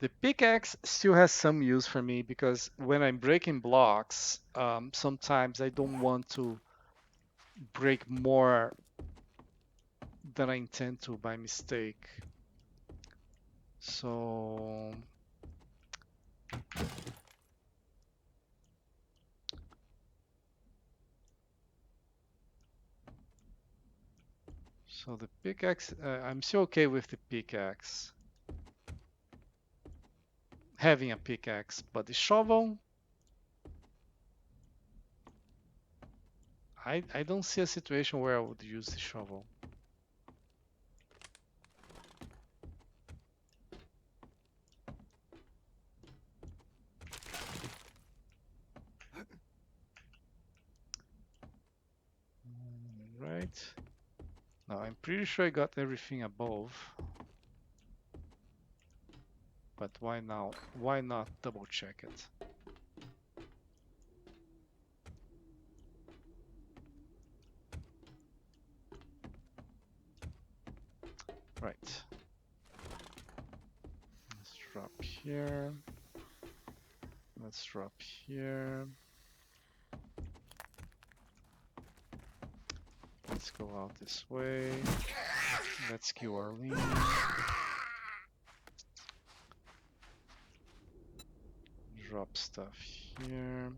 The pickaxe still has some use for me because when I'm breaking blocks, sometimes I don't want to break more than I intend to by mistake. So So the pickaxe, I'm still okay with the pickaxe. Having a pickaxe, but the shovel, I don't see a situation where I would use the shovel. Right. Now I'm pretty sure I got everything above. But why now? Why not double check it? Right. Let's drop here. Let's drop here. Let's go out this way. Let's kill Arlene. Drop stuff here.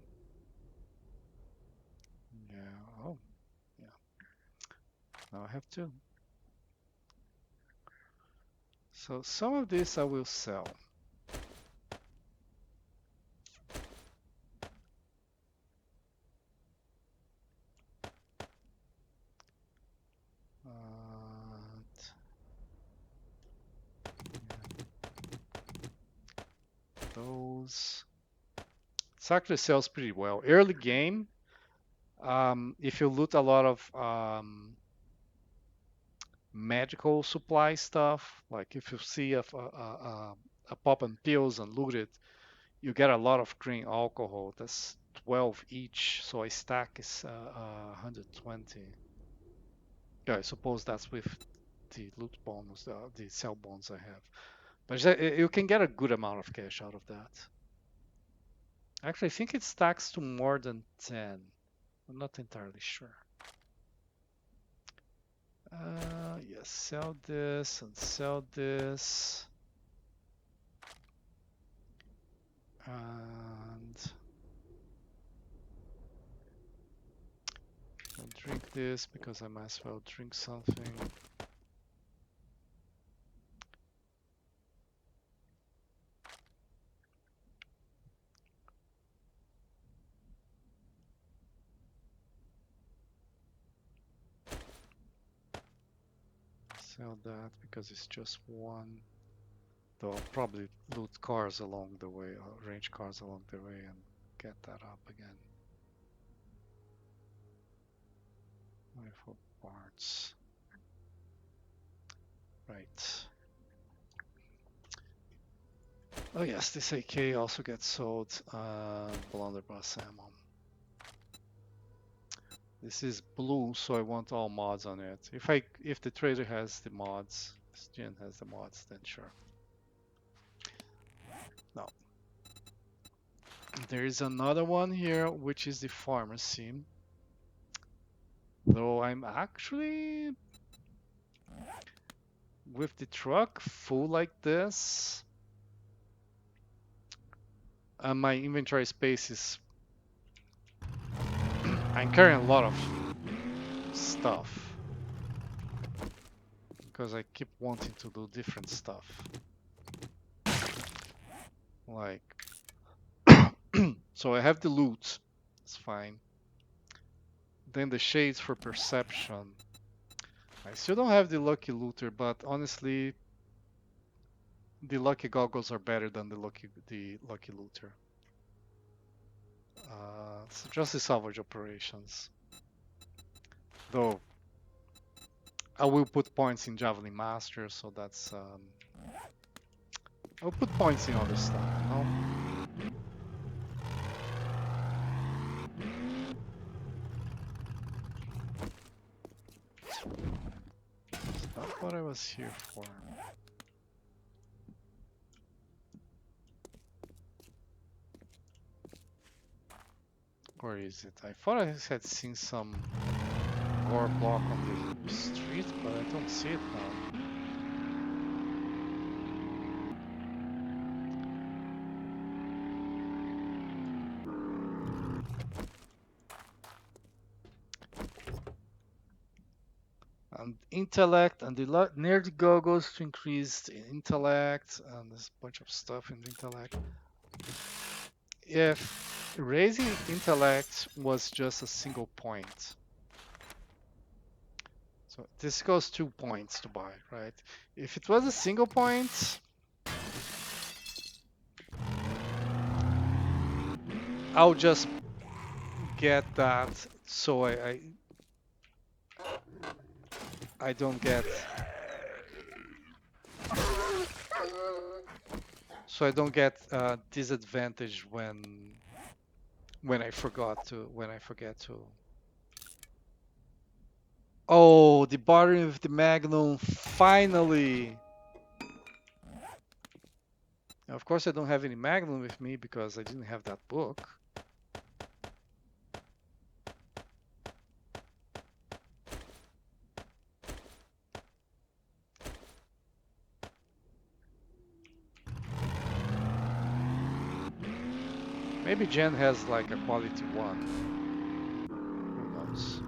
Yeah. Oh, yeah. Now I have two. So some of this I will sell. Those. It actually sells pretty well. Early game, if you loot a lot of magical supply stuff, like if you see a pop and pills and loot it, you get a lot of green alcohol. That's 12 each, so a stack is 120. Yeah, I suppose that's with the loot bonus, the sell bonus I have. But you can get a good amount of cash out of that. Actually, I think it stacks to more than 10. I'm not entirely sure. Yes, sell this and sell this. And I'll drink this because I might as well drink something. Sell that because it's just one. Though I'll probably loot cars along the way, or range cars along the way and get that up again. For parts. Right. Oh yes, this AK also gets sold. Blunderbuss ammo. This is blue, so I want all mods on it. If the trader has the mods, if Jen has the mods, then sure. No. There is another one here, which is the pharmacy. Though I'm actually with the truck full like this, and my inventory space is I'm carrying a lot of stuff because I keep wanting to do different stuff. Like, so I have the loot, it's fine. Then the shades for perception. I still don't have the lucky looter, but honestly, the lucky goggles are better than the lucky looter. So just the salvage operations. Though I will put points in Javelin Master, so that's I'll put points in other stuff, you know? That's not what I was here for. Where is it? I thought I had seen some gore block on the street, but I don't see it now. And intellect and the near the goggles to increase the intellect, and there's a bunch of stuff in the intellect. If raising intellect was just a single point, so this costs 2 points to buy, right? If it was a single point, I'll just get that so I don't get disadvantage when I forget to. Oh, the bartering with the Magnum, finally! Now, of course, I don't have any Magnum with me because I didn't have that book. Maybe Jen has like a quality one. Who knows?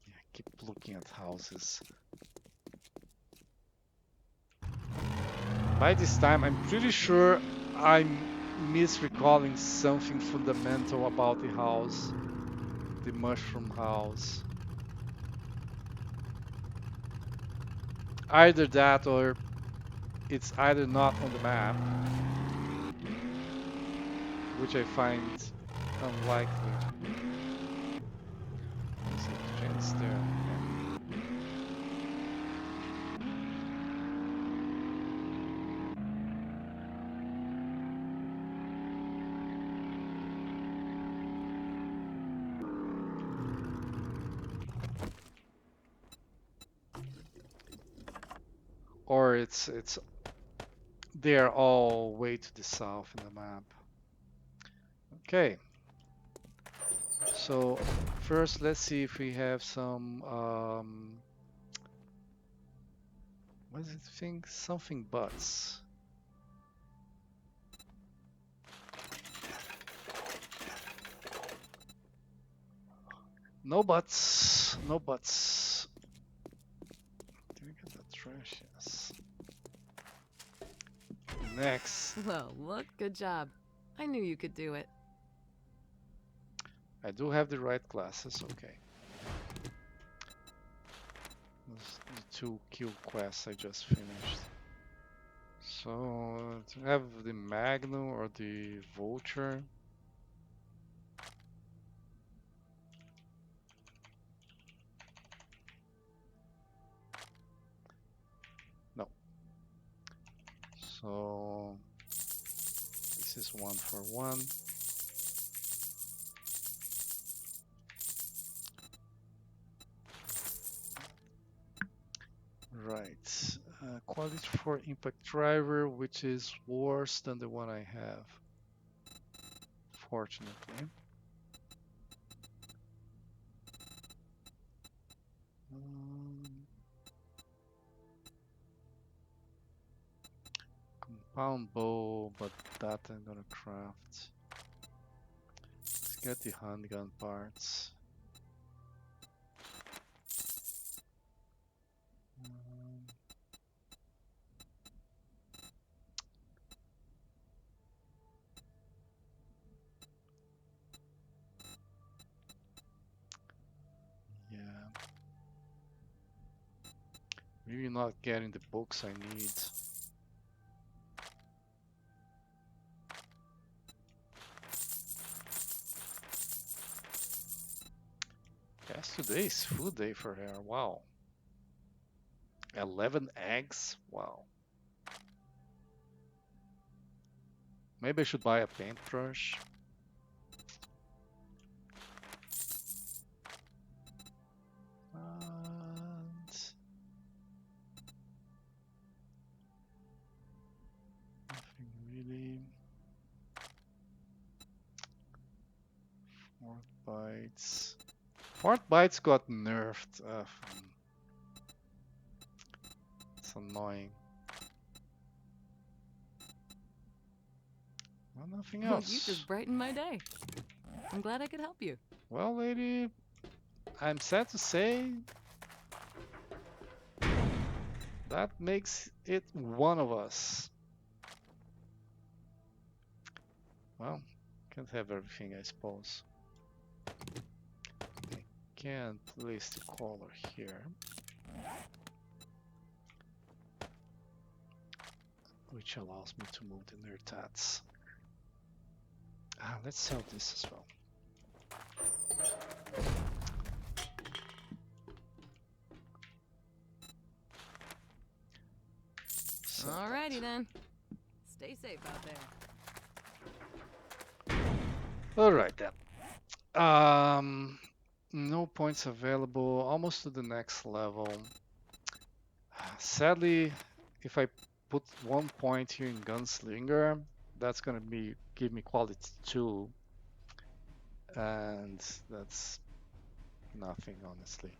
Yeah, keep looking at houses. By this time, I'm pretty sure I'm misrecalling something fundamental about the house, the mushroom house. Either that or it's either not on the map, which I find unlikely. Let's see if Jen's there. Okay. Or it's they're all way to the south in the map. Okay. So first, let's see if we have some what is it thing? Something butts. No butts. No butts. Did we get that trash? Yes. Next. Well, look, good job. I knew you could do it. I do have the right classes, okay. Those the 2 kill quests I just finished. So to have the Magnum or the Vulture. No. So this is 1 for 1. Right. Quality for impact driver, which is worse than the one I have, fortunately. Um, Compound bow, but that I'm gonna craft. Let's get the handgun parts. Um, yeah, maybe not getting the books I need. Yes, today is food day for her. Wow. 11 eggs? Wow. Maybe I should buy a paintbrush. And nothing really. Fort Bites. Fort Bites got nerfed. It's annoying. Well, nothing You just else. brightened my day. I'm glad I could help you. Well, lady, I'm sad to say that makes it one of us. Well, can't have everything, I suppose. I can place the collar here, which allows me to move the nerd let's sell this as well. Alrighty then. Stay safe out there. Alright then. Um, no points available, almost to the next level. Sadly, if I put 1 point here in Gunslinger, that's gonna be give me quality 2, and that's nothing, honestly.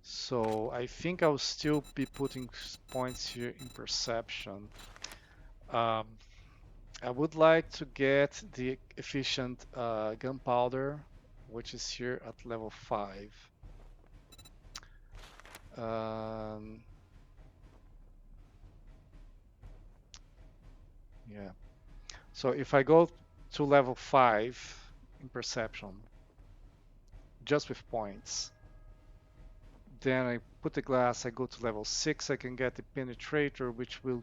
So I think I'll still be putting points here in perception. Um, I would like to get the efficient gunpowder, which is here at level 5. Um, yeah. So if I go to level 5 in perception, just with points, then I put the glass, I go to level 6, I can get the penetrator, which will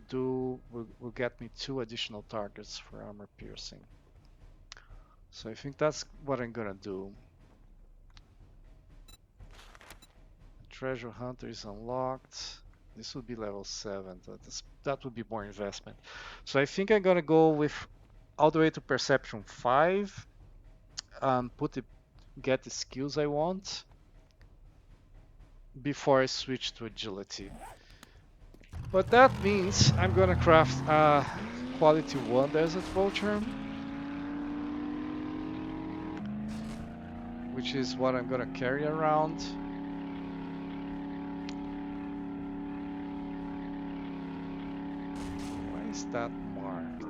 get me 2 additional targets for armor piercing. So I think that's what I'm gonna do. Treasure Hunter is unlocked. This would be level 7. That would be more investment. So I think I'm gonna go with all the way to Perception 5 and get the skills I want before I switch to Agility. But that means I'm gonna craft a quality 1 Desert Vulture, which is what I'm gonna carry around. Why is that marked?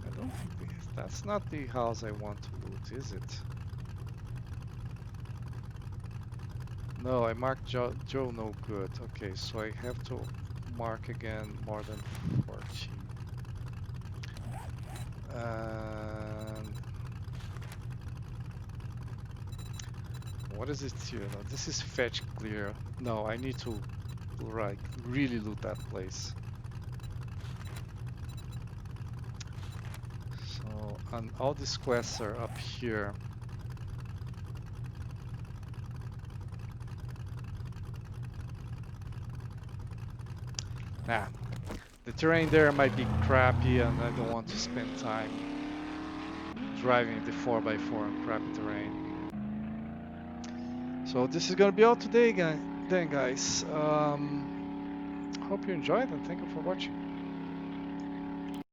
I don't think that's not the house I want to loot, is it? No, I marked Joe no good. Okay, so I have to mark again more than 14. And what is it here? No, this is fetch clear. No, I need to to like really loot that place. So, and all these quests are up here. Nah, the terrain there might be crappy, and I don't want to spend time driving the 4x4 on crappy terrain. So this is gonna be all today, then, guys. Hope you enjoyed, and thank you for watching.